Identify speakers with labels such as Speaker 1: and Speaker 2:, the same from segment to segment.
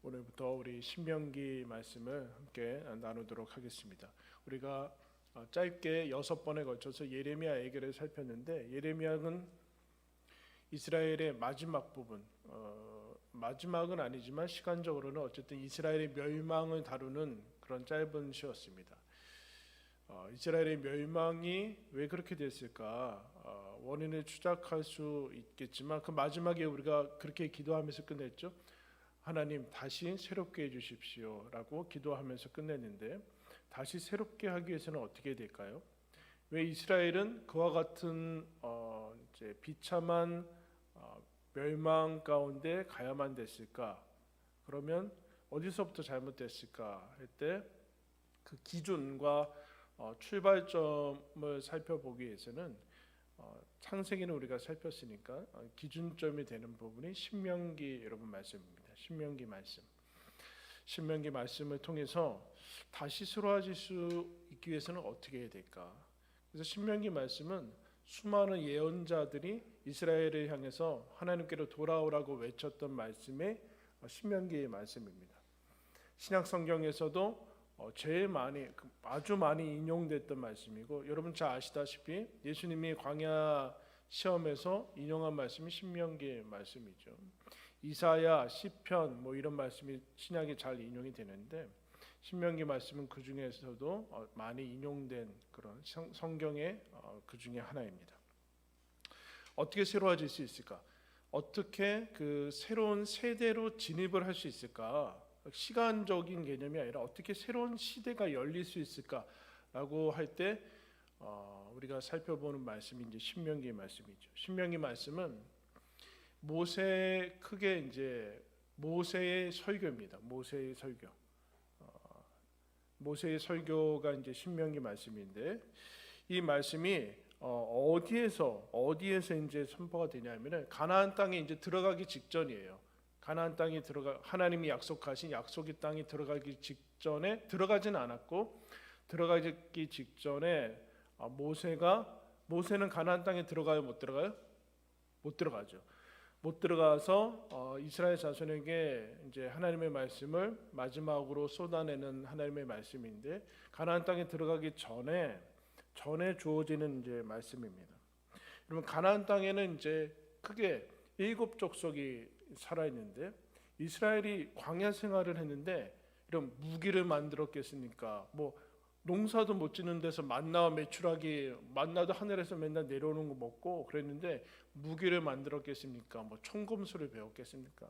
Speaker 1: 오늘부터 우리 신명기 말씀을 함께 나누도록 하겠습니다. 우리가 짧게 6번에 걸쳐서 예레미야 얘기를 살폈는데, 예레미야는 이스라엘의 마지막 부분, 마지막은 아니지만 시간적으로는 어쨌든 이스라엘의 멸망을 다루는 그런 짧은 시였습니다. 이스라엘의 멸망이 왜 그렇게 됐을까? 원인을 추적할 수 있겠지만 그 마지막에 우리가 그렇게 기도하면서 끝냈죠. 하나님 다시 새롭게 해주십시오 라고 기도하면서 끝냈는데, 다시 새롭게 하기 위해서는 어떻게 될까요? 왜 이스라엘은 그와 같은 이제 비참한 멸망 가운데 가야만 됐을까? 그러면 어디서부터 잘못됐을까 할 때 그 기준과 출발점을 살펴보기 위해서는 창세기는 우리가 살폈으니까 기준점이 되는 부분이 신명기 여러분 말씀입니다. 신명기 말씀. 신명기 말씀을 통해서 다시 새로워질 수 있기 위해서는 어떻게 해야 될까? 그래서 신명기 말씀은 수많은 예언자들이 이스라엘을 향해서 하나님께로 돌아오라고 외쳤던 말씀의 신명기의 말씀입니다. 신약 성경에서도 제일 많이, 아주 많이 인용됐던 말씀이고, 여러분 잘 아시다시피 예수님이 광야 시험에서 인용한 말씀이 신명기의 말씀이죠. 이사야, 시편 뭐 이런 말씀이 신약에 잘 인용이 되는데, 신명기 말씀은 그 중에서도 많이 인용된 그런 성경의 그 중에 하나입니다. 어떻게 새로워질 수 있을까? 어떻게 그 새로운 세대로 진입을 할 수 있을까? 시간적인 개념이 아니라 어떻게 새로운 시대가 열릴 수 있을까라고 할 때 우리가 살펴보는 말씀이 이제 신명기의 말씀이죠. 신명기 말씀은 크게 이제 모세의 설교입니다. 모세의 설교. 모세의 설교가 이제 신명기 말씀인데, 이 말씀이 어디에서 이제 선포가 되냐면은 가나안 땅에 이제 들어가기 직전이에요. 가나안 땅에 하나님이 약속하신 약속의 땅에 들어가기 직전에, 들어가진 않았고 들어가기 직전에 모세는 가나안 땅에 들어가요, 못 들어가요? 못 들어가죠. 못 들어가서 이스라엘 자손에게 이제 하나님의 말씀을 마지막으로 쏟아내는 하나님의 말씀인데, 가나안 땅에 들어가기 전에 주어지는 이제 말씀입니다. 여러분, 가나안 땅에는 이제 크게 7 족속이 살아 있는데, 이스라엘이 광야 생활을 했는데 이런 무기를 만들었겠습니까? 뭐 농사도 못 짓는 데서 만나와 메추라기, 만나도 하늘에서 맨날 내려오는 거 먹고 그랬는데 무기를 만들었겠습니까? 뭐 총검술을 배웠겠습니까?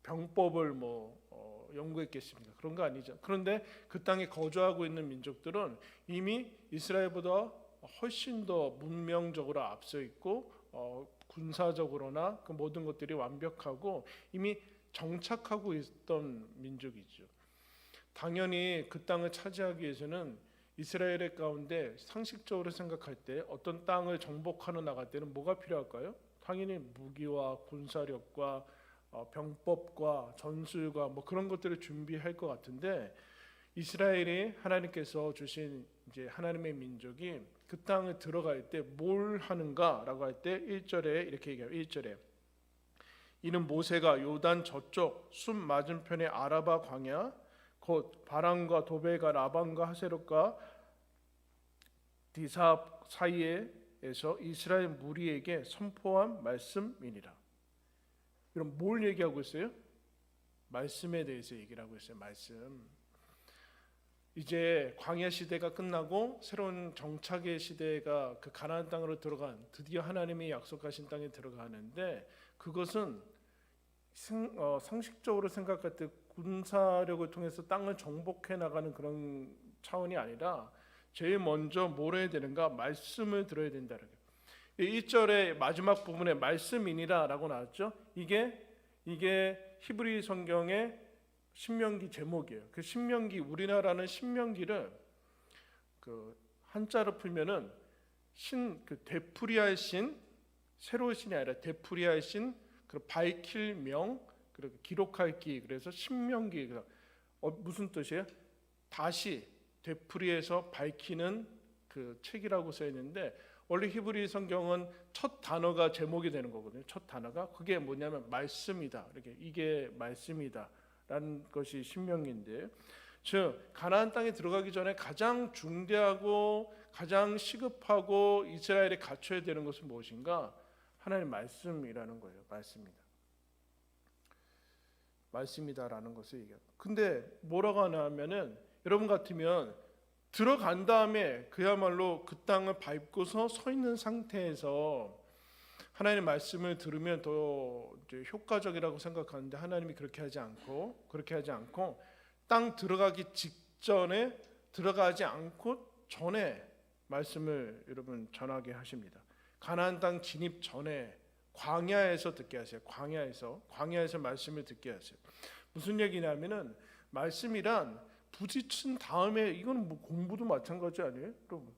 Speaker 1: 병법을 연구했겠습니까? 그런 거 아니죠. 그런데 그 땅에 거주하고 있는 민족들은 이미 이스라엘보다 훨씬 더 문명적으로 앞서 있고 군사적으로나 그 모든 것들이 완벽하고 이미 정착하고 있던 민족이죠. 당연히 그 땅을 차지하기 위해서는 이스라엘의 가운데 상식적으로 생각할 때 어떤 땅을 정복하러 나갈 때는 뭐가 필요할까요? 당연히 무기와 군사력과 병법과 전술과 뭐 그런 것들을 준비할 것 같은데, 이스라엘이 하나님께서 주신 이제 하나님의 민족이 그 땅에 들어갈 때 뭘 하는가라고 할 때 1절에 이렇게 얘기해요. 1절에 이는 모세가 요단 저쪽 숲 맞은편의 아라바 광야 곧 바람과 도벨과 라반과 하세롯과 디삽 사이에서 이스라엘 무리에게 선포한 말씀이니라. 그럼 뭘 얘기하고 있어요? 말씀에 대해서 얘기를 하고 있어요. 말씀. 이제 광야 시대가 끝나고 새로운 정착의 시대가 그 가나안 땅으로 들어간, 드디어 하나님이 약속하신 땅에 들어가는데, 그것은 상식적으로 생각할 때 군사력을 통해서 땅을 정복해 나가는 그런 차원이 아니라 제일 먼저 뭘 해야 되는가? 말씀을 들어야 된다는 거예요. 1절의 마지막 부분에 말씀이니라 라고 나왔죠. 이게 히브리 성경의 신명기 제목이에요. 그 신명기, 우리나라는 신명기를 그 한자로 풀면은 그 되풀이할 신, 새로운 신이 아니라 되풀이할 신, 그 밝힐 명, 그리고 기록할 기, 그래서 신명기. 무슨 뜻이에요? 다시 되풀이해서 밝히는 그 책이라고 써 있는데, 원래 히브리 성경은 첫 단어가 제목이 되는 거거든요. 첫 단어가 그게 뭐냐면 말씀이다. 이게 말씀이다 라는 것이 신명기인데, 즉 가나안 땅에 들어가기 전에 가장 중대하고 가장 시급하고 이스라엘이 갖춰야 되는 것은 무엇인가? 하나님의 말씀이라는 거예요. 말씀이다라는 것을 얘기합니다. 근데 뭐라고 하냐면은, 여러분 같으면 들어간 다음에 그야말로 그 땅을 밟고서 서 있는 상태에서 하나님의 말씀을 들으면 더 이제 효과적이라고 생각하는데, 하나님이 그렇게 하지 않고 땅 들어가기 직전에, 들어가지 않고 전에 말씀을 여러분 전하게 하십니다. 가나안 땅 진입 전에 광야에서 듣게 하세요. 광야에서 말씀을 듣게 하세요. 무슨 얘기냐면은, 말씀이란 부딪힌 다음에, 이건 뭐 공부도 마찬가지 아니에요? 여러분,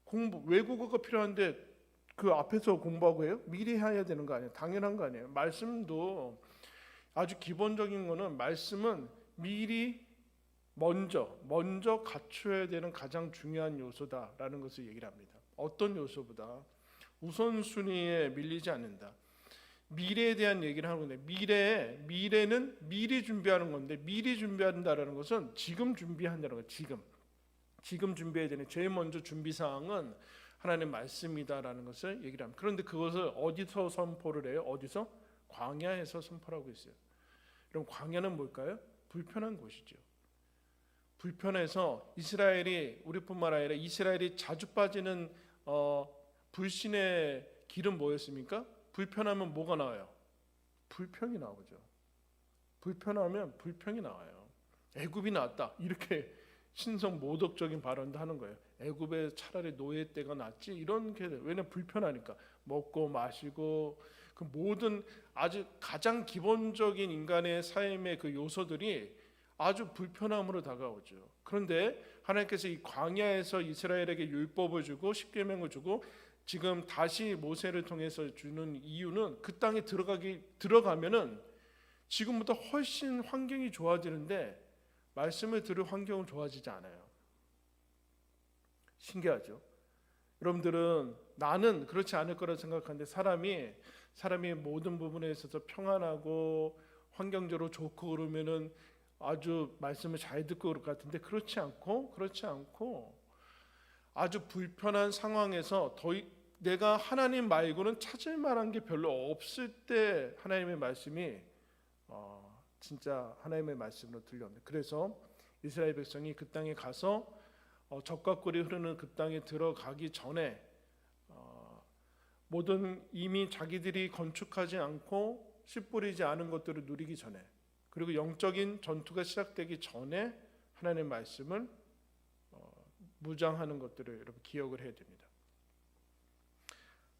Speaker 1: 공부 외국어가 필요한데 그 앞에서 공부하고 해요? 미리 해야 되는 거 아니에요? 당연한 거 아니에요? 말씀도 아주 기본적인 거는, 말씀은 미리 먼저 갖춰야 되는 가장 중요한 요소다라는 것을 얘기를 합니다. 어떤 요소보다 우선순위에 밀리지 않는다. 미래에 대한 얘기를 하는 건데, 미래는 미리 준비하는 건데, 미리 준비한다라는 것은 지금 준비한다는 거예요. 지금 준비해야 되는 제일 먼저 준비 사항은 하나님의 말씀이다라는 것을 얘기를 합니다. 그런데 그것을 어디서 선포를 해요? 어디서? 광야에서 선포를 하고 있어요. 그럼 광야는 뭘까요? 불편한 곳이죠. 불편해서 이스라엘이, 우리뿐만 아니라 이스라엘이 자주 빠지는 불신의 길은 뭐였습니까? 불편하면 뭐가 나와요? 불평이 나오죠. 불편하면 불평이 나와요. 애굽이 낫다, 이렇게 신성 모독적인 발언도 하는 거예요. 애굽에 차라리 노예 때가 낫지, 이런 게. 왜냐면 불편하니까. 먹고 마시고 그 모든 아주 가장 기본적인 인간의 삶의 그 요소들이 아주 불편함으로 다가오죠. 그런데 하나님께서 이 광야에서 이스라엘에게 율법을 주고 십계명을 주고 지금 다시 모세를 통해서 주는 이유는, 그 땅에 들어가면은 지금보다 훨씬 환경이 좋아지는데 말씀을 들을 환경은 좋아지지 않아요. 신기하죠? 여러분들은, 나는 그렇지 않을 거라 생각하는데, 사람이 모든 부분에 있어서 평안하고 환경적으로 좋고 그러면은 아주 말씀을 잘 듣고 그럴 것 같은데, 그렇지 않고 아주 불편한 상황에서 내가 하나님 말고는 찾을 만한 게 별로 없을 때 하나님의 말씀이 진짜 하나님의 말씀으로 들려옵니다. 그래서 이스라엘 백성이 그 땅에 가서 젖과 꿀이 흐르는 그 땅에 들어가기 전에, 모든 이미 자기들이 건축하지 않고 씨 뿌리지 않은 것들을 누리기 전에, 그리고 영적인 전투가 시작되기 전에 하나님의 말씀을 무장하는 것들을 여러분 기억을 해야 됩니다.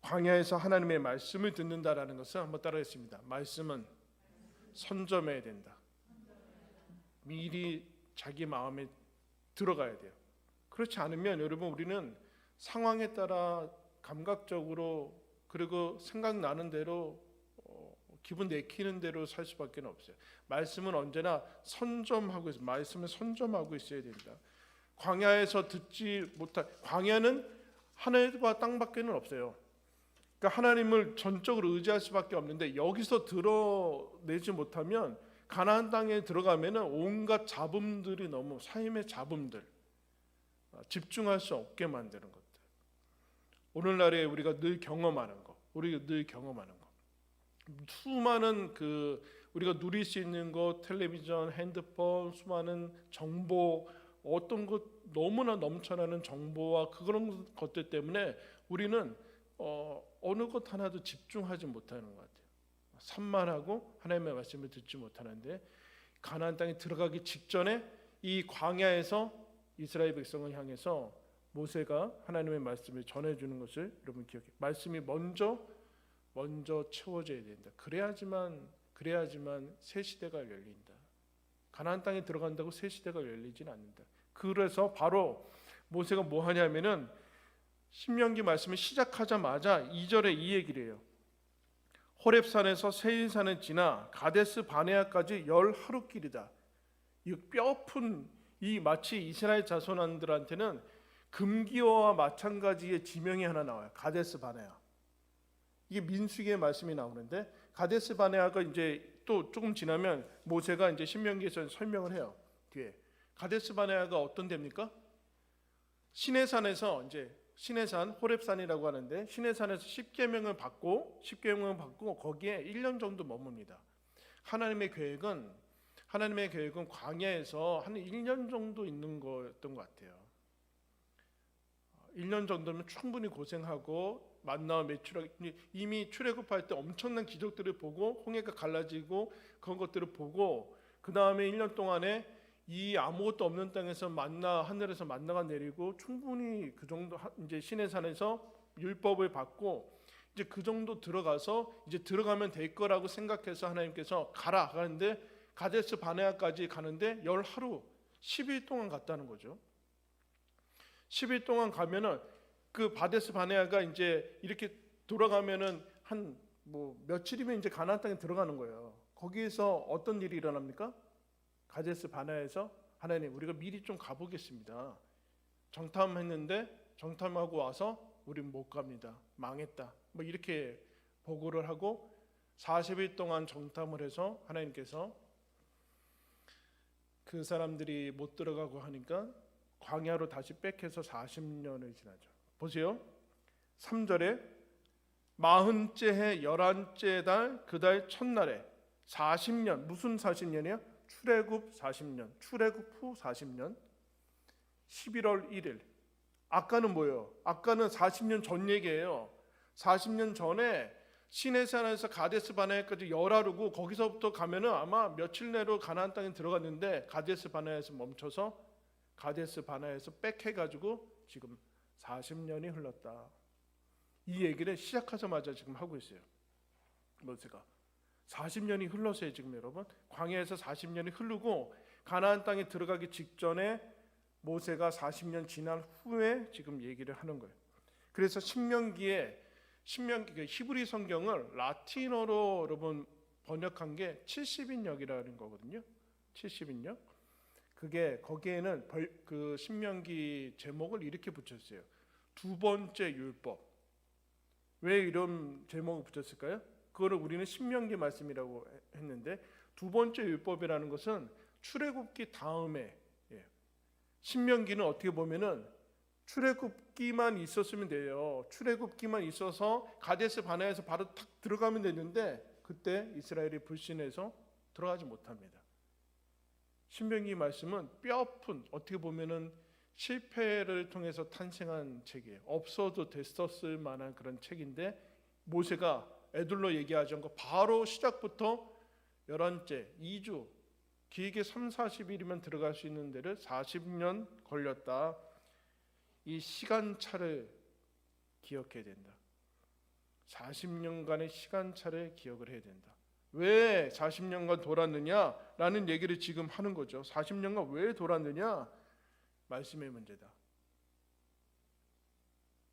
Speaker 1: 광야에서 하나님의 말씀을 듣는다라는 것은, 한번 따라했습니다. 말씀은 선점해야 된다. 미리 자기 마음에 들어가야 돼요. 그렇지 않으면 여러분, 우리는 상황에 따라 감각적으로, 그리고 생각나는 대로, 기분 내키는 대로 살 수밖에 없어요. 말씀은 언제나 선점하고 있어요. 말씀을 선점하고 있어야 된다. 광야에서 듣지 못할, 광야는 하늘과 땅밖에는 없어요. 그러니까 하나님을 전적으로 의지할 수밖에 없는데, 여기서 드러내지 못하면 가나안 땅에 들어가면은 온갖 잡음들이, 너무 삶의 잡음들, 집중할 수 없게 만드는 것들, 오늘날에 우리가 늘 경험하는 거, 수많은 우리가 누릴 수 있는 것, 텔레비전, 핸드폰, 수많은 정보, 어떤 것 너무나 넘쳐나는 정보와 그런 것들 때문에 우리는 어느 것 하나도 집중하지 못하는 것 같아요. 산만하고 하나님의 말씀을 듣지 못하는데, 가나안 땅에 들어가기 직전에 이 광야에서 이스라엘 백성을 향해서 모세가 하나님의 말씀을 전해주는 것을 여러분 기억해요. 말씀이 먼저 채워져야 된다. 그래야지만 새 시대가 열린다. 가나안 땅에 들어간다고 새 시대가 열리진 않는다. 그래서 바로 모세가 뭐 하냐면은, 신명기 말씀을 시작하자마자 2절에 이 얘기를 해요. 호렙산에서 세일산을 지나 가데스 바네아까지 10하루길이다. 이 뼈아픈, 이 마치 이스라엘 자손들한테는 금기어와 마찬가지의 지명이 하나 나와요. 가데스 바네아. 이게 민수기의 말씀이 나오는데, 가데스 바네아가 이제 또 조금 지나면 모세가 이제 신명기에서 설명을 해요. 뒤에 가데스 바네아가 어떤 데입니까? 시내산에서 이제 시내산 호렙산이라고 하는데 시내산에서 10계명을 받고 거기에 1년 정도 머뭅니다. 하나님의 계획은 광야에서 한 1년 정도 있는 거였던 것 같아요. 1년 정도면 충분히 고생하고 만나와 매출하기, 이미 출애굽할 때 엄청난 기적들을 보고 홍해가 갈라지고 그런 것들을 보고 그 다음에 1년 동안에 이 아무것도 없는 땅에서 하늘에서 만나가 내리고 충분히 그 정도 이제 시내산에서 율법을 받고 이제 그 정도 들어가서 이제 들어가면 될 거라고 생각해서 하나님께서 가라 하는데 가데스 바네아까지 가는데 10하루 10일 동안 갔다는 거죠. 10일 동안 가면은 그 바데스 바네아가 이제 이렇게 돌아가면은 한 뭐 며칠이면 이제 가나안 땅에 들어가는 거예요. 거기에서 어떤 일이 일어납니까? 가데스 바네아에서 하나님 우리가 미리 좀 가보겠습니다. 정탐했는데 정탐하고 와서 우린 못 갑니다. 망했다. 뭐 이렇게 보고를 하고 40일 동안 정탐을 해서 하나님께서 그 사람들이 못 들어가고 하니까 광야로 다시 백해서 40년을 지나죠. 보세요. 3절에 40째 해 11째 달 그 달 첫날에 40년 무슨 40년이야? 출애굽 40년 출애굽 후 40년 11월 1일 아까는 뭐예요? 아까는 40년 전 얘기예요. 40년 전에 시내산에서 가데스 바네아까지 열하루고 거기서부터 가면은 아마 며칠 내로 가나안 땅에 들어갔는데 가데스 바네아에서 멈춰서 가데스 바네아에서 백해가지고 지금 40년이 흘렀다. 이 얘기를 시작하자마자 지금 하고 있어요. 모세가 40년이 흘러서요. 지금 여러분 광야에서 40년이 흐르고 가나안 땅에 들어가기 직전에 모세가 40년 지난 후에 지금 얘기를 하는 거예요. 그래서 신명기 히브리 성경을 라틴어로 여러분 번역한 게 70인역이라는 거거든요. 70인역. 그게 거기에는 그 신명기 제목을 이렇게 붙였어요. 두 번째 율법. 왜 이런 제목을 붙였을까요? 그거를 우리는 신명기 말씀이라고 했는데 두 번째 율법이라는 것은 출애굽기 다음에 신명기는 어떻게 보면은 출애굽기만 있었으면 돼요. 출애굽기만 있어서 가데스 바네아에서 바로 탁 들어가면 되는데 그때 이스라엘이 불신해서 들어가지 못합니다. 신명기 말씀은 뼈아픈 어떻게 보면은 실패를 통해서 탄생한 책이에요. 없어도 됐었을 만한 그런 책인데 모세가 애들로 얘기하지 않고 바로 시작부터 11째 2주 길게 3-40일이면 들어갈 수 있는 데를 40년 걸렸다. 이 시간차를 기억해야 된다. 40년간의 시간차를 기억을 해야 된다. 왜 40년간 돌았느냐라는 얘기를 지금 하는 거죠. 40년간 왜 돌았느냐? 말씀의 문제다.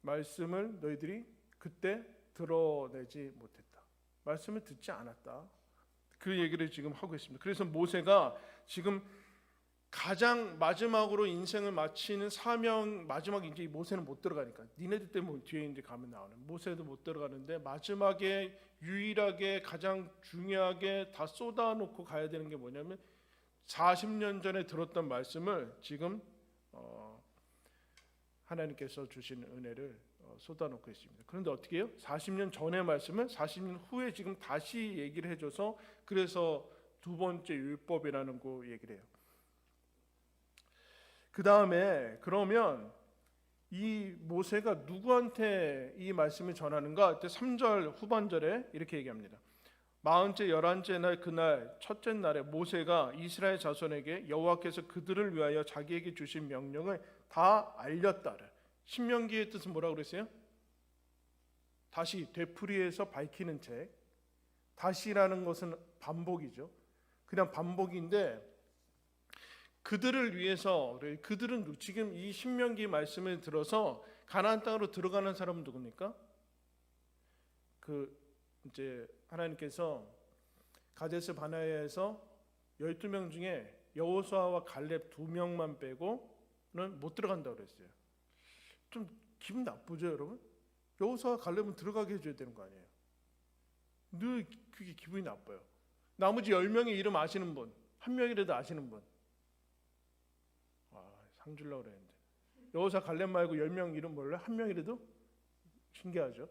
Speaker 1: 말씀을 너희들이 그때 드러내지 못했다. 말씀을 듣지 않았다. 그 얘기를 지금 하고 있습니다. 그래서 모세가 지금 가장 마지막으로 인생을 마치는 사명 마지막에 이제 모세는 못 들어가니까 니네들 때문에 뒤에 이제 가면 나오는 모세도 못 들어가는데 마지막에 유일하게 가장 중요하게 다 쏟아놓고 가야 되는 게 뭐냐면 40년 전에 들었던 말씀을 지금 하나님께서 주신 은혜를 쏟아놓고 있습니다. 그런데 어떻게 해요? 40년 전의 말씀을 40년 후에 지금 다시 얘기를 해줘서 그래서 두 번째 율법이라는 거 얘기를 해요. 그 다음에 그러면 이 모세가 누구한테 이 말씀을 전하는가? 그때 3절 후반절에 이렇게 얘기합니다. 40째 11째 날 그날 첫째 날에 모세가 이스라엘 자손에게 여호와께서 그들을 위하여 자기에게 주신 명령을 다 알렸다를. 신명기의 뜻은 뭐라고 그랬어요? 다시 되풀이해서 밝히는 책. 다시라는 것은 반복이죠. 그냥 반복인데 그들을 위해서 그들은 지금 이 신명기 말씀을 들어서 가나안 땅으로 들어가는 사람은 누굽니까? 그 이제 하나님께서 가데스 바네아에서 12명 중에 여호수아와 갈렙 2명만 빼고는 못 들어간다고 그랬어요. 좀 기분 나쁘죠, 여러분? 여호수아와 갈렙은 들어가게 해줘야 되는 거 아니에요? 늘 그게 기분이 나빠요. 나머지 10명의 이름 아시는 분, 한 명이라도 아시는 분. 상 주려고 그랬는데. 여호수아 갈렙 말고 10명 이름 몰라요? 한 명이라도? 신기하죠.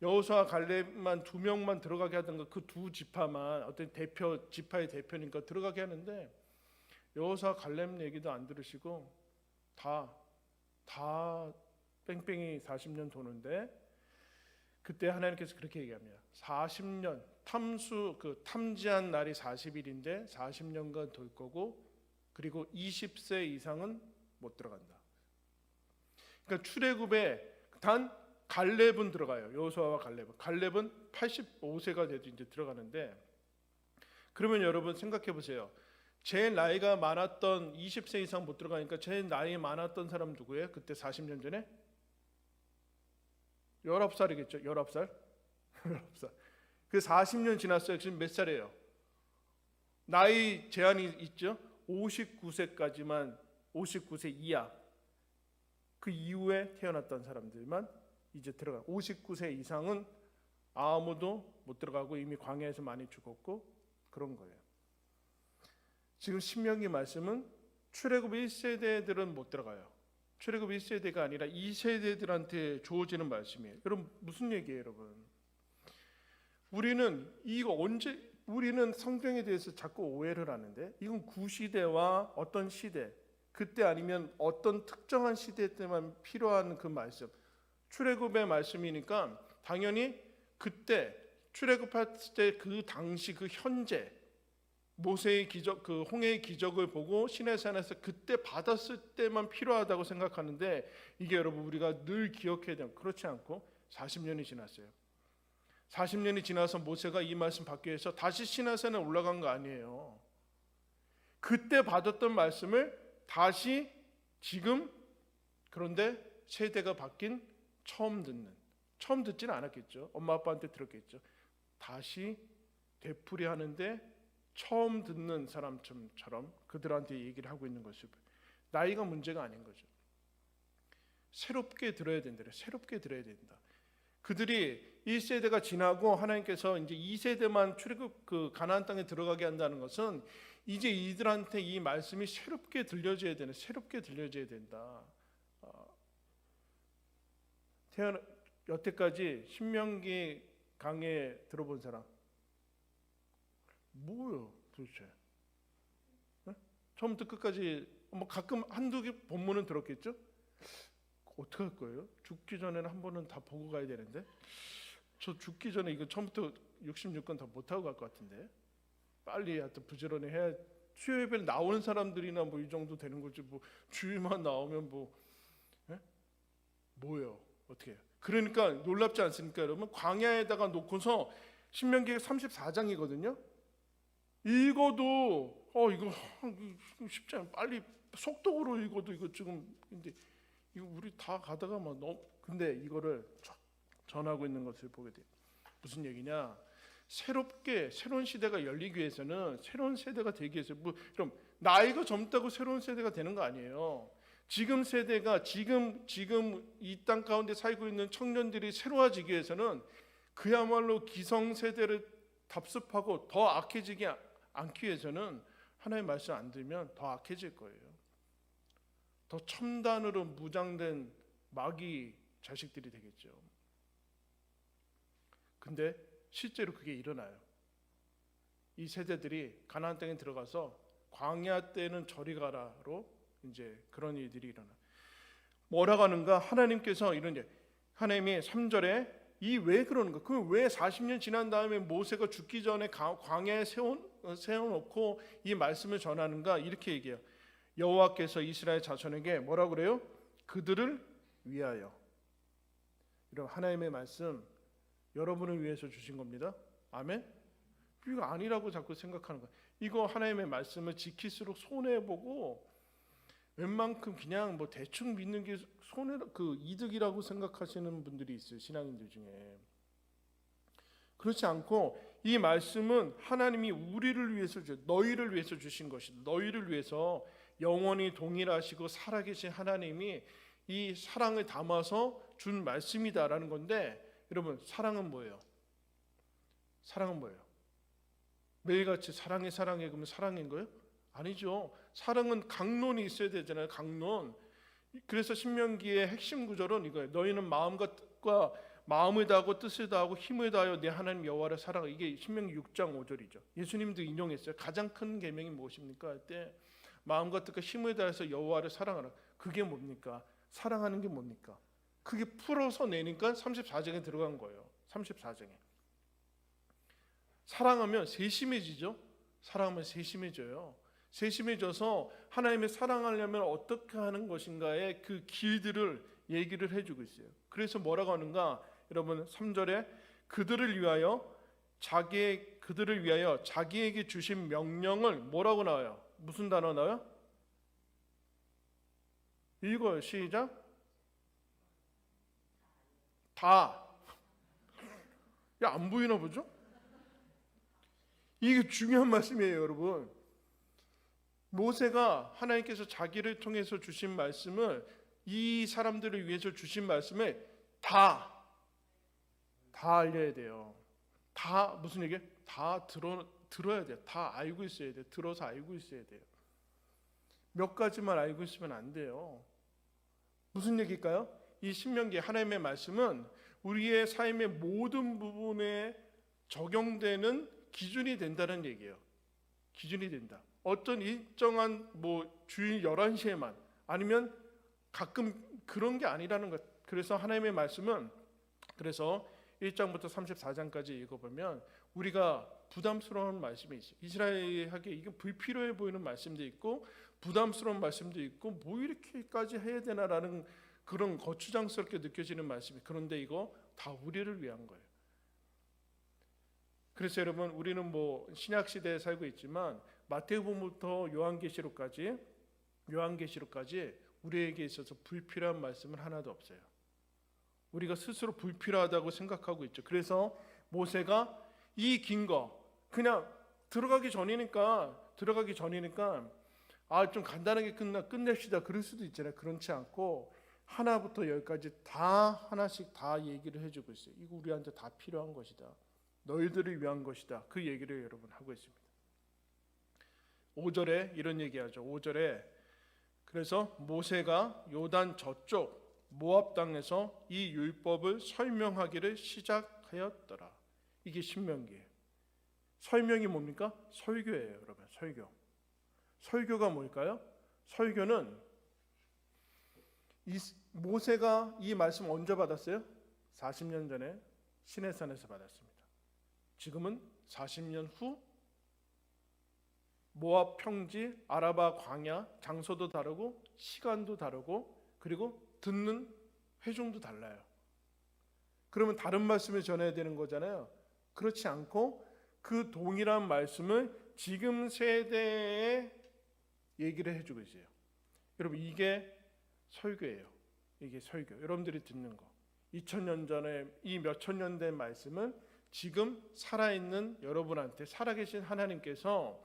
Speaker 1: 여호수아 갈렙만 2명만 들어가게 하던가 그 두 지파만 어떤 대표 지파의 대표니까 들어가게 하는데 여호수아 갈렙 얘기도 안 들으시고 다 뺑뺑이 40년 도는데 그때 하나님께서 그렇게 얘기합니다. 40년 탐지한 날이 40일인데 40년간 돌 거고 그리고 20세 이상은 못 들어간다. 그러니까 출애굽에 단 갈렙은 들어가요. 여호수아와 갈렙은 85세가 돼도 이제 들어가는데 그러면 여러분 생각해 보세요. 제일 나이가 많았던 20세 이상 못 들어가니까 제일 나이 많았던 사람 누구예요? 그때 40년 전에 19살이겠죠. 19살. 19살. 그 40년 지났어요. 지금 몇 살이에요? 나이 제한이 있죠. 59세까지만 59세 이하. 그 이후에 태어났던 사람들만 이제 들어가. 59세 이상은 아무도 못 들어가고 이미 광야에서 많이 죽었고 그런 거예요. 지금 신명기 말씀은 출애굽 1세대들은 못 들어가요. 출애굽 1세대가 아니라 2세대들한테 주어지는 말씀이에요. 여러분 무슨 얘기예요, 여러분? 우리는 성경에 대해서 자꾸 오해를 하는데 이건 구시대와 어떤 시대, 그때 아니면 어떤 특정한 시대 때만 필요한 그 말씀. 출애굽의 말씀이니까 당연히 그때 출애굽할 때 그 당시 그 현재 모세의 기적, 그 홍해의 기적을 보고 시내산에서 그때 받았을 때만 필요하다고 생각하는데 이게 여러분 우리가 늘 기억해야 돼요. 그렇지 않고 40년이 지났어요. 40년이 지나서 모세가 이 말씀 받기 위해서 다시 시내산에 올라간 거 아니에요. 그때 받았던 말씀을 다시 지금 그런데 세대가 바뀐 처음 듣지는 않았겠죠. 엄마 아빠한테 들었겠죠. 다시 되풀이하는데 처음 듣는 사람처럼 그들한테 얘기를 하고 있는 것을 나이가 문제가 아닌 거죠. 새롭게 들어야 된다. 새롭게 들어야 된다. 그들이 1세대가 지나고 하나님께서 이제 2세대만 출애굽 그 가나안 땅에 들어가게 한다는 것은 이제 이들한테 이 말씀이 새롭게 들려져야 되는, 새롭게 들려져야 된다. 여태까지 신명기 강의 들어본 사람 뭐요 도대체? 네? 처음부터 끝까지 뭐 가끔 한두 개 본문은 들었겠죠? 어떻게 할 거예요? 죽기 전에는 한 번은 다 보고 가야 되는데 저 죽기 전에 이거 처음부터 66건 다 못하고 갈 것 같은데 빨리 하여튼 부지런히 해야 수요 예배를 나오는 사람들이나 뭐 이 정도 되는 거지 뭐 주일만 나오면 뭐 네? 뭐예요? 어떻게 해요? 그러니까 놀랍지 않습니까 여러분? 광야에다가 놓고서 신명기 34장이거든요 읽어도 이거 쉽지 않아요. 빨리 속독으로 읽어도 이거 지금 근데 이거 우리 다 가다가 막 너무 근데 이거를 전하고 있는 것을 보게 돼요. 무슨 얘기냐? 새로운 시대가 열리기 위해서는 새로운 세대가 되기 위해서 그럼 나이가 젊다고 새로운 세대가 되는 거 아니에요. 지금 세대가 지금 이 땅 가운데 살고 있는 청년들이 새로워지기 위해서는 그야말로 기성 세대를 답습하고 더 악해지지 않기 위해서는 하나님의 말씀 안 들으면 더 악해질 거예요. 더 첨단으로 무장된 마귀 자식들이 되겠죠. 근데 실제로 그게 일어나요. 이 세대들이 가나안 땅에 들어가서 광야 때는 저리 가라로 이제 그런 일들이 일어나. 뭐라고 하는가? 하나님께서 이런 하나님이 3절에 이 왜 그러는가? 그 왜 40년 지난 다음에 모세가 죽기 전에 광야에 세워놓고 이 말씀을 전하는가? 이렇게 얘기해요. 여호와께서 이스라엘 자손에게 뭐라고 그래요? 그들을 위하여. 이런 하나님의 말씀 여러분을 위해서 주신 겁니다. 아멘? 이거 아니라고 자꾸 생각하는 거예요. 이거 하나님의 말씀을 지킬수록 손해보고 웬만큼 그냥 뭐 대충 믿는 게 그 이득이라고 생각하시는 분들이 있어요. 신앙인들 중에. 그렇지 않고 이 말씀은 하나님이 우리를 위해서 너희를 위해서 주신 것이다. 너희를 위해서 영원히 동일하시고 살아계신 하나님이 이 사랑을 담아서 준 말씀이다라는 건데 여러분 사랑은 뭐예요? 사랑은 뭐예요? 매일같이 사랑해 사랑해 그러면 사랑인 거예요? 아니죠. 사랑은 강론이 있어야 되잖아요. 강론. 그래서 신명기의 핵심 구절은 이거예요. 너희는 마음과 뜻과 마음을 다하고 뜻을 다하고 힘을 다하여 내 하나님 여호와를 사랑하. 이게 신명기 6장 5절이죠. 예수님도 인용했어요. 가장 큰 계명이 무엇입니까? 할 때 마음과 뜻과 힘을 다해서 여호와를 사랑하라. 그게 뭡니까? 사랑하는 게 뭡니까? 그게 풀어서 내니까 34장에 들어간 거예요. 34장에. 사랑하면 세심해지죠. 사랑하면 세심해져요. 세심해져서 하나님의 사랑하려면 어떻게 하는 것인가의 그 길들을 얘기를 해주고 있어요. 그래서 뭐라고 하는가? 여러분 3절에 그들을 위하여 자기에게 주신 명령을 뭐라고 나와요? 무슨 단어 나와요? 읽어요. 시작. 다. 야, 안 보이나 보죠? 이게 중요한 말씀이에요, 여러분. 모세가 하나님께서 자기를 통해서 주신 말씀을, 이 사람들을 위해서 주신 말씀을 다 알려야 돼요. 다 무슨 얘기예요? 다 들어야 돼요. 다 알고 있어야 돼요. 들어서 알고 있어야 돼요. 몇 가지만 알고 있으면 안 돼요. 무슨 얘기일까요? 이 신명기 하나님의 말씀은 우리의 삶의 모든 부분에 적용되는 기준이 된다는 얘기예요. 기준이 된다. 어떤 일정한 주일 11시에만 아니면 가끔 그런 게 아니라는 것. 그래서 하나님의 말씀은 그래서 1장부터 34장까지 읽어보면 우리가 부담스러운 말씀이 있어요. 이스라엘에게 이게 불필요해 보이는 말씀도 있고 부담스러운 말씀도 있고 뭐 이렇게까지 해야 되나라는 그런 거추장스럽게 느껴지는 말씀이. 그런데 이거 다 우리를 위한 거예요. 그래서 여러분 우리는 신약 시대에 살고 있지만 마태복음부터 요한계시록까지 우리에게 있어서 불필요한 말씀은 하나도 없어요. 우리가 스스로 불필요하다고 생각하고 있죠. 그래서 모세가 이 긴 거 그냥 들어가기 전이니까 좀 간단하게 끝냅시다 그럴 수도 있잖아요. 그렇지 않고 하나부터 열까지 다 하나씩 다 얘기를 해주고 있어요. 이거 우리한테 다 필요한 것이다. 너희들을 위한 것이다. 그 얘기를 여러분 하고 있습니다. 5절에 이런 얘기하죠. 5절에 그래서 모세가 요단 저쪽 모압 땅에서 이 율법을 설명하기를 시작하였더라. 이게 신명기예요. 설명이 뭡니까? 설교예요, 여러분. 설교가 뭘까요? 설교는 모세가 이 말씀 언제 받았어요? 40년 전에 시내산에서 받았습니다. 지금은 40년 후 모압 평지, 아라바 광야, 장소도 다르고 시간도 다르고 그리고 듣는 회중도 달라요. 그러면 다른 말씀을 전해야 되는 거잖아요. 그렇지 않고 그 동일한 말씀을 지금 세대에 얘기를 해주고 있어요. 여러분 이게 설교예요. 이게 설교. 여러분들이 듣는 거. 2000년 전에 이 몇천 년 된 말씀을 지금 살아있는 여러분한테 살아계신 하나님께서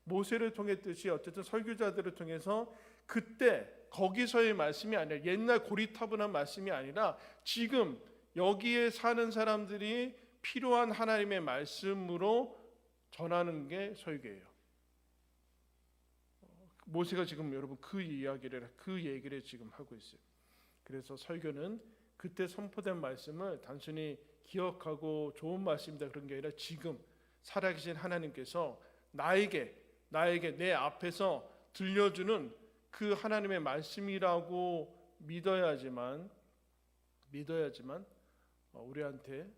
Speaker 1: 모세를 통했듯이 어쨌든 설교자들을 통해서 그때 거기서의 말씀이 아니라 옛날 고리타분한 말씀이 아니라 지금 여기에 사는 사람들이 필요한 하나님의 말씀으로 전하는 게 설교예요. 모세가 지금 여러분 그 얘기를 지금 하고 있어요. 그래서 설교는 그때 선포된 말씀을 단순히 기억하고 좋은 말씀이다 그런 게 아니라 지금 살아계신 하나님께서 나에게 내 앞에서 들려주는 그 하나님의 말씀이라고 믿어야지만 우리한테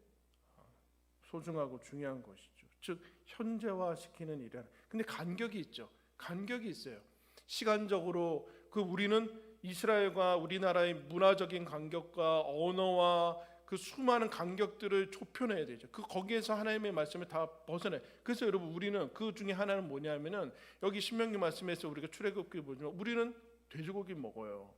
Speaker 1: 소중하고 중요한 것이죠. 즉 현재화시키는 일이라. 근데 간격이 있어요. 시간적으로 우리는 이스라엘과 우리나라의 문화적인 간격과 언어와 그 수많은 간격들을 좁혀내야 되죠. 거기에서 하나님의 말씀을 다 벗어내. 그래서 여러분 우리는 그 중에 하나는 뭐냐면은 여기 신명기 말씀에서 우리가 출애굽기 보지만 우리는 돼지고기 먹어요.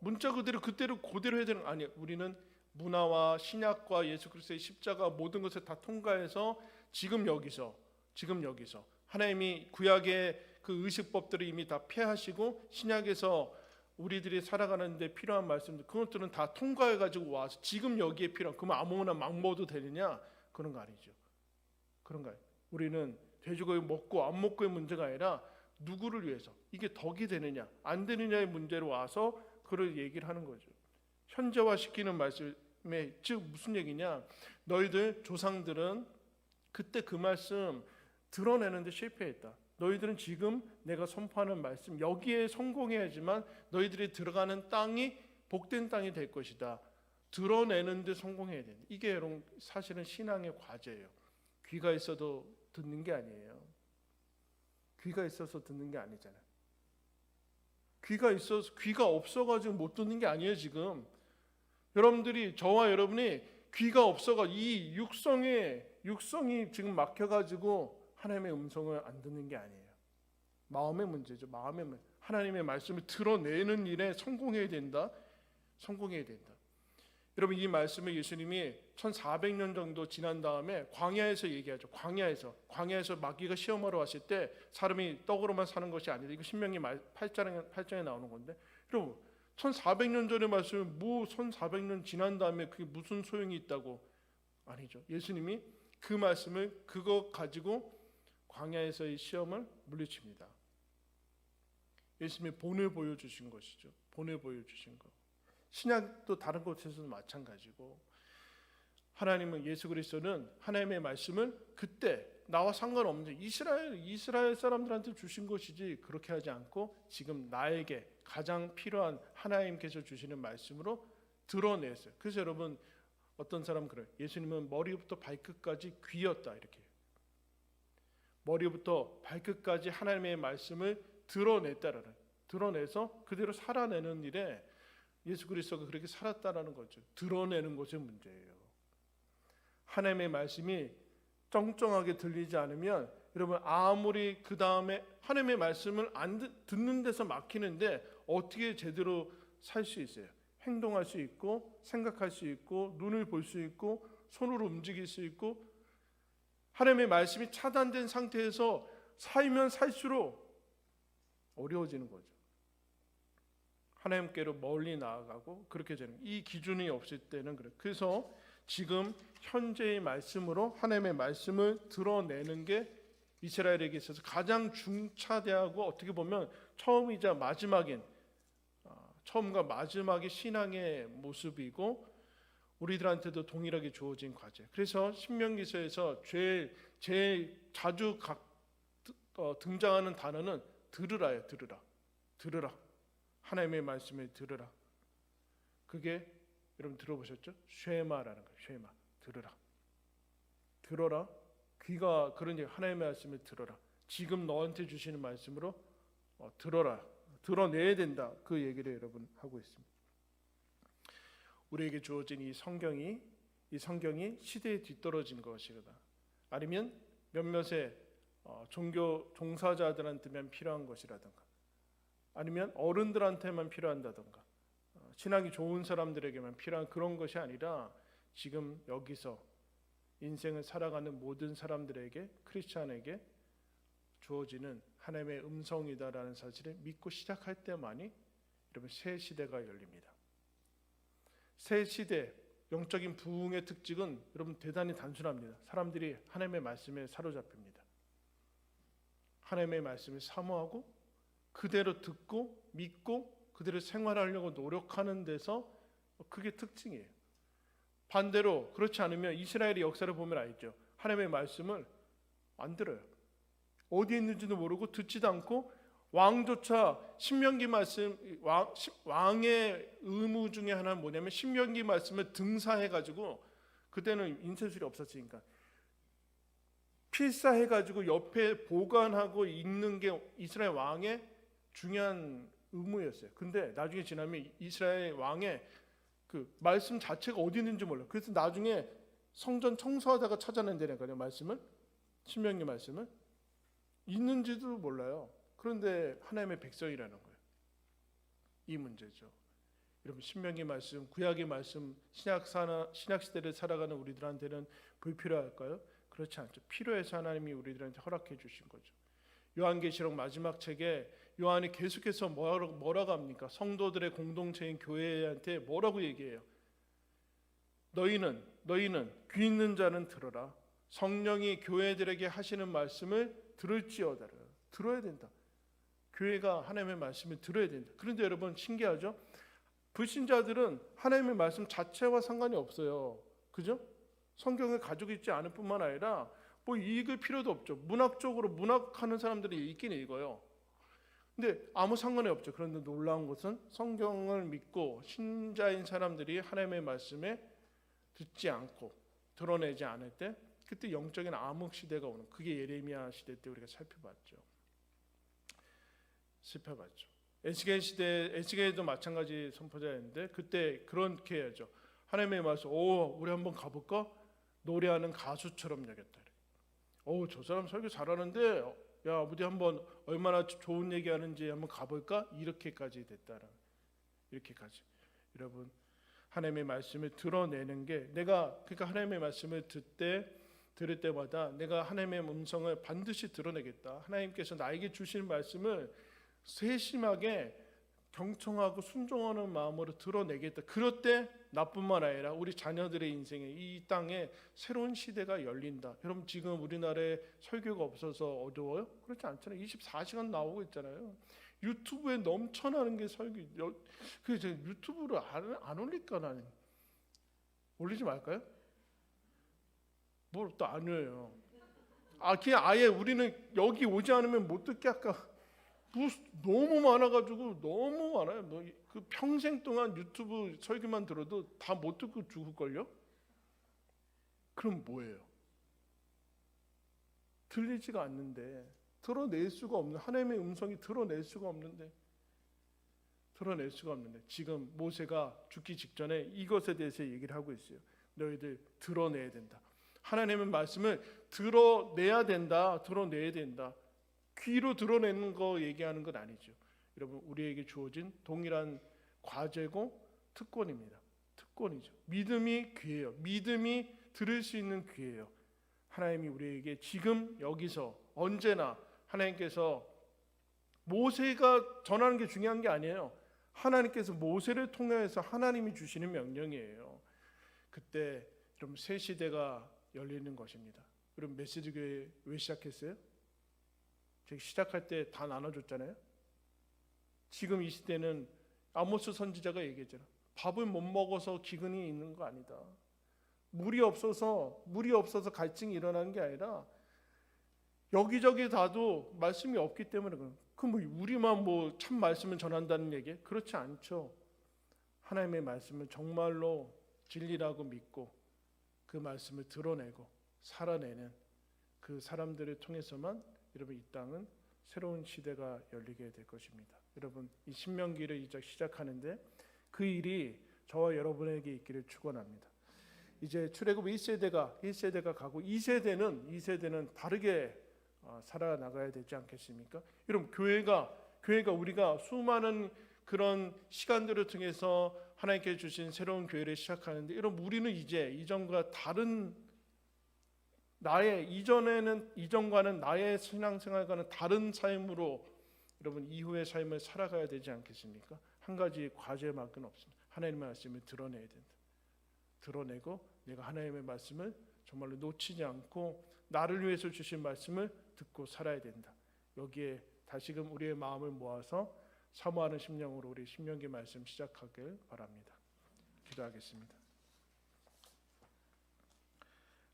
Speaker 1: 문자 그대로 그대로 해야 되는 거 아니에요. 우리는 문화와 신약과 예수 그리스도의 십자가 모든 것을 다 통과해서 지금 여기서 하나님이 구약의 그 의식법들을 이미 다 폐하시고 신약에서 우리들이 살아가는 데 필요한 말씀들 그것들은 다 통과해 가지고 와서 지금 여기에 필요한. 그러면 아무거나 막 먹어도 되느냐? 그런 거 아니죠. 그런가요? 우리는 돼지고기 먹고 안 먹고의 문제가 아니라 누구를 위해서 이게 덕이 되느냐 안 되느냐의 문제로 와서 그걸 얘기를 하는 거죠. 현재화시키는 말씀에 즉 무슨 얘기냐? 너희들 조상들은 그때 그 말씀 드러내는데 실패했다. 너희들은 지금 내가 선포하는 말씀 여기에 성공해야지만 너희들이 들어가는 땅이 복된 땅이 될 것이다. 드러내는데 성공해야 된다. 이게 여러분 사실은 신앙의 과제예요. 귀가 있어도 듣는 게 아니에요. 귀가 있어서 듣는 게 아니잖아요. 귀가 없어가지고 못 듣는 게 아니에요. 지금 여러분들이 저와 여러분이 귀가 없어가 이 육성이 지금 막혀가지고 하나님의 음성을 안 듣는 게 아니에요. 마음의 문제죠. 마음의 문제. 하나님의 말씀을 드러내는 일에 성공해야 된다. 성공해야 된다. 여러분 이 말씀을 예수님이 1400년 정도 지난 다음에 광야에서 얘기하죠. 광야에서 마귀가 시험하러 왔을 때 사람이 떡으로만 사는 것이 아니다. 이거 신명기 8장에 나오는 건데 여러분 1400년 전의 말씀이 뭐 1400년 지난 다음에 그게 무슨 소용이 있다고? 아니죠. 예수님이 그 말씀을 그거 가지고 광야에서의 시험을 물리칩니다. 예수님이 본을 보여주신 것이죠. 본을 보여주신 것. 신약도 다른 곳에서도 마찬가지고 하나님은 예수 그리스도는 하나님의 말씀을 그때 나와 상관없는 이스라엘 사람들한테 주신 것이지 그렇게 하지 않고 지금 나에게 가장 필요한 하나님께서 주시는 말씀으로 드러냈어요. 그래서 여러분 어떤 사람 그래요. 예수님은 머리부터 발끝까지 귀였다 이렇게. 머리부터 발끝까지 하나님의 말씀을 드러냈다라는 드러내서 그대로 살아내는 일에 예수 그리스도가 그렇게 살았다라는 거죠. 드러내는 것이 문제예요. 하나님의 말씀이 쩡쩡하게 들리지 않으면 여러분 아무리 그 다음에 하나님의 말씀을 안 듣는 데서 막히는데 어떻게 제대로 살 수 있어요? 행동할 수 있고 생각할 수 있고 눈을 볼 수 있고 손으로 움직일 수 있고 하나님의 말씀이 차단된 상태에서 살면 살수록 어려워지는 거죠. 하나님께로 멀리 나아가고 그렇게 되는 이 기준이 없을 때는 그래요. 그래서 지금 현재의 말씀으로 하나님의 말씀을 드러내는 게 이스라엘에게 있어서 가장 중차대하고 어떻게 보면 처음이자 마지막인 처음과 마지막의 신앙의 모습이고 우리들한테도 동일하게 주어진 과제. 그래서 신명기서에서 제일 자주 등장하는 단어는 들으라예요. 들으라. 하나님의 말씀을 들으라. 그게 여러분 들어보셨죠? 쉐마라는 거예요. 쉐마. 들어라. 귀가 그러니 하나님의 말씀을 들어라. 지금 너한테 주시는 말씀으로 들어라. 드러내야 된다. 그 얘기를 여러분 하고 있습니다. 우리에게 주어진 이 성경이 시대에 뒤떨어진 것이거나 아니면 몇몇의 종교 종사자들한테만 필요한 것이라든가 아니면 어른들한테만 필요한다든가 신앙이 좋은 사람들에게만 필요한 그런 것이 아니라 지금 여기서 인생을 살아가는 모든 사람들에게 크리스찬에게 주어지는 하나님의 음성이다라는 사실을 믿고 시작할 때만이 여러분 새 시대가 열립니다. 새 시대 영적인 부흥의 특징은 여러분 대단히 단순합니다. 사람들이 하나님의 말씀에 사로잡힙니다. 하나님의 말씀을 사모하고 그대로 듣고 믿고 그대로 생활하려고 노력하는 데서 그게 특징이에요. 반대로 그렇지 않으면 이스라엘의 역사를 보면 알죠. 하나님의 말씀을 안 들어요. 어디에 있는지도 모르고 듣지도 않고 왕조차 신명기 말씀 왕의 의무 중에 하나는 뭐냐면 신명기 말씀을 등사해가지고 그때는 인쇄술이 없었으니까 필사해가지고 옆에 보관하고 읽는 게 이스라엘 왕의 중요한 의무였어요. 근데 나중에 지나면 이스라엘 왕의 그 말씀 자체가 어디 있는지 몰라요. 그래서 나중에 성전 청소하다가 찾아낸다니까요. 말씀을 신명기 말씀을 있는지도 몰라요. 그런데 하나님의 백성이라는 거예요. 이 문제죠. 여러분 신명기 말씀, 구약의 말씀, 신약 시대를 살아가는 우리들한테는 불필요할까요? 그렇지 않죠. 필요해서 하나님이 우리들한테 허락해 주신 거죠. 요한계시록 마지막 책에 요한이 계속해서 뭐라고 합니까? 성도들의 공동체인 교회한테 뭐라고 얘기해요? 너희는 귀 있는 자는 들어라. 성령이 교회들에게 하시는 말씀을 들을지어다라. 들어야 된다. 교회가 하나님의 말씀을 들어야 된다. 그런데 여러분 신기하죠? 불신자들은 하나님의 말씀 자체와 상관이 없어요. 그죠? 성경을 가지고 있지 않을 뿐만 아니라 뭐 읽을 필요도 없죠. 문학적으로 문학하는 사람들이 읽긴 읽어요. 근데 아무 상관이 없죠. 그런데 놀라운 것은 성경을 믿고 신자인 사람들이 하나님의 말씀에 듣지 않고 드러내지 않을 때 그때 영적인 암흑 시대가 오는, 그게 예레미야 시대 때 우리가 살펴봤죠. 에스겔도 마찬가지 선포자였는데 그때 그렇게 해야죠. 하나님의 말씀, 우리 한번 가볼까? 노래하는 가수처럼 여겼다. 저 사람 설교 잘하는데 야 우리 한번 얼마나 좋은 얘기하는지 한번 가볼까? 이렇게까지 됐다라. 이렇게까지. 여러분 하나님의 말씀을 드러내는 게, 내가 그러니까 하나님의 말씀을 들을 때마다 내가 하나님의 음성을 반드시 드러내겠다. 하나님께서 나에게 주신 말씀을 세심하게 경청하고 순종하는 마음으로 드러내겠다. 그럴 때 나뿐만 아니라 우리 자녀들의 인생에, 이 땅에 새로운 시대가 열린다. 여러분 지금 우리나라에 설교가 없어서 어려워요? 그렇지 않잖아요. 24시간 나오고 있잖아요. 유튜브에 넘쳐나는 게 설교. 그래서 유튜브를 안 올릴까? 나는 올리지 말까요? 뭘 또 안 해요. 그냥 아예 우리는 여기 오지 않으면 못 듣게 할까? 너무 많아가지고 너무 많아요. 그 평생 동안 유튜브 설교만 들어도 다 못 듣고 죽을걸요? 그럼 뭐예요? 들리지가 않는데, 드러낼 수가 없는, 하나님의 음성이 드러낼 수가 없는데 지금 모세가 죽기 직전에 이것에 대해서 얘기를 하고 있어요. 너희들 드러내야 된다. 하나님의 말씀을 드러내야 된다. 귀로 드러내는 거 얘기하는 건 아니죠. 여러분 우리에게 주어진 동일한 과제고 특권입니다. 특권이죠. 믿음이 귀예요. 믿음이 들을 수 있는 귀예요. 하나님이 우리에게 지금 여기서 언제나 하나님께서, 모세가 전하는 게 중요한 게 아니에요. 하나님께서 모세를 통해서 하나님이 주시는 명령이에요. 그때 여러분 새 시대가 열리는 것입니다. 여러분 메시지 교회 왜 시작했어요? 제가 시작할 때 다 나눠줬잖아요. 지금 이 시대는 아모스 선지자가 얘기했잖아요. 밥을 못 먹어서 기근이 있는 거 아니다. 물이 없어서 갈증이 일어나는 게 아니라 여기저기 다도 말씀이 없기 때문에 그럼 우리만 참 말씀을 전한다는 얘기? 그렇지 않죠. 하나님의 말씀을 정말로 진리라고 믿고 그 말씀을 드러내고 살아내는 그 사람들을 통해서만 여러분 이 땅은 새로운 시대가 열리게 될 것입니다. 여러분 이 신명기를 이제 시작하는데 그 일이 저와 여러분에게 있기를 축원합니다. 이제 출애굽 1세대가 가고 2세대는 다르게 살아나가야 되지 않겠습니까? 여러분 교회가 우리가 수많은 그런 시간들을 통해서 하나님께 주신 새로운 교회를 시작하는데, 여러분 우리는 이제 이전과 다른, 이전과는 나의 신앙생활과는 다른 삶으로 여러분 이후의 삶을 살아가야 되지 않겠습니까? 한 가지 과제만큼 없습니다. 하나님의 말씀을 드러내야 된다. 드러내고 내가 하나님의 말씀을 정말로 놓치지 않고 나를 위해서 주신 말씀을 듣고 살아야 된다. 여기에 다시금 우리의 마음을 모아서 사모하는 심령으로 우리 신명기 말씀 시작하길 바랍니다. 기도하겠습니다.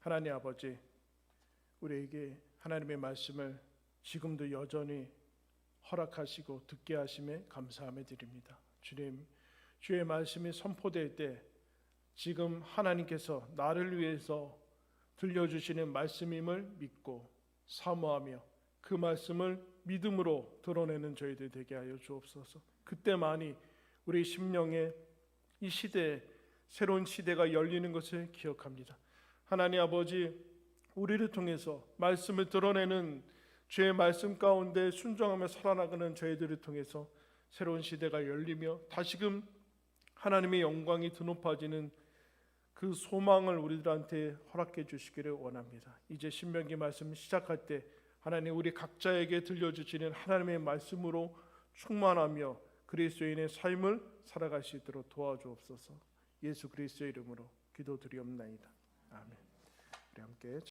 Speaker 1: 하나님 아버지, 우리에게 하나님의 말씀을 지금도 여전히 허락하시고 듣게 하심에 감사함을 드립니다. 주님, 주의 말씀이 선포될 때 지금 하나님께서 나를 위해서 들려주시는 말씀임을 믿고 사모하며 그 말씀을 믿음으로 드러내는 저희들 되게 하여 주옵소서. 그때만이 우리 심령에 이 시대에 새로운 시대가 열리는 것을 기억합니다. 하나님 아버지, 우리를 통해서 말씀을 드러내는 주의 말씀 가운데 순종하며 살아나가는 저희들을 통해서 새로운 시대가 열리며 다시금 하나님의 영광이 드높아지는 그 소망을 우리들한테 허락해 주시기를 원합니다. 이제 신명기 말씀 시작할 때 하나님 우리 각자에게 들려주시는 하나님의 말씀으로 충만하며 그리스도인의 삶을 살아갈 수 있도록 도와주옵소서. 예수 그리스도의 이름으로 기도드리옵나이다. 아멘. 우리 함께